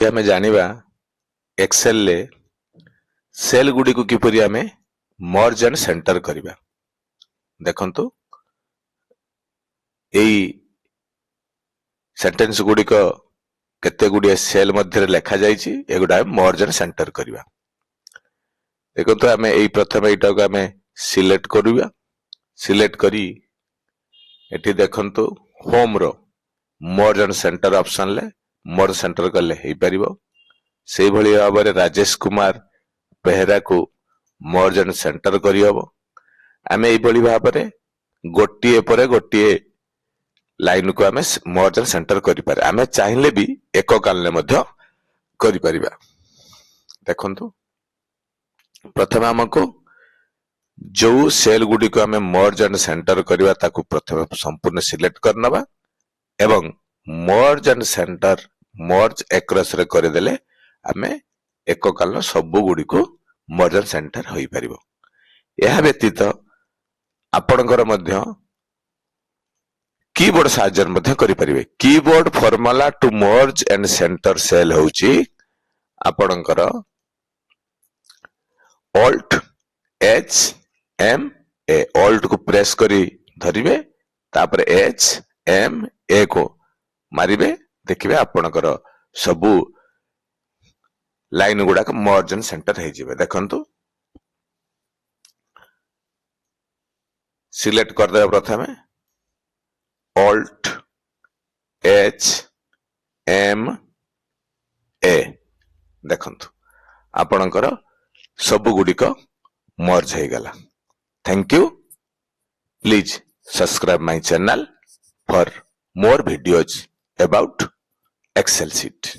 आमे जानिबा एक्सेल ले सेल गुडी को किपरि आमे मर्ज एंड सेंटर करिबा। देखंतु एई सेंटेंस गुडी को केते गुडी सेल मध्य लेखा जाईची एगुडा मर्ज एंड सेंटर करिबा। देखंतु आमे एई प्रथम एटा को आमे सिलेक्ट करिबा। सिलेक्ट करी एठी देखंतु होम रो मर्ज एंड सेंटर ऑप्शन ले मर्ज सेंटर कले हे परिबो। सेही भली भाबरे राजेश कुमार बेहरा को मर्ज एंड सेंटर करी हबो। आमे एई भली भाबरे गोटिए परे गोटिए लाइन को आमे मर्ज एंड सेंटर करि पारे। आमे चाहिले भी एको कालने मध्य करि परिबा। देखंतु प्रथम हमको जो सेल गुडी को आमे मर्ज एंड सेंटर करिवा ताकू प्रथम संपूर्ण सिलेक्ट करनबा एवं मर्ज एंड सेंटर मर्ज एक्रॉस रे कर देले आमे एको काल सब गुडी को मर्ज एंड सेंटर होई परिबो। यह व्यतीत आपणकर मध्य कीबोर्ड साहाय्य मध्य करि परिबे। Keyboard formula to merge and centre cell होउची आपणकर Alt H M A. Alt को प्रेस करी धरिबे तापर एच एम ए को मारिबे। देखिबे आपणकर सबु लाइन गुडा मर्ज एंड सेंटर हे जिवे। देखंतु सिलेक्ट कर दे प्रथमे ऑल्ट एच एम ए। देखंतु आपणकर सबु गुडी को मर्ज हे गला। Thank you. Please subscribe my channel for more videos about Excel sheet.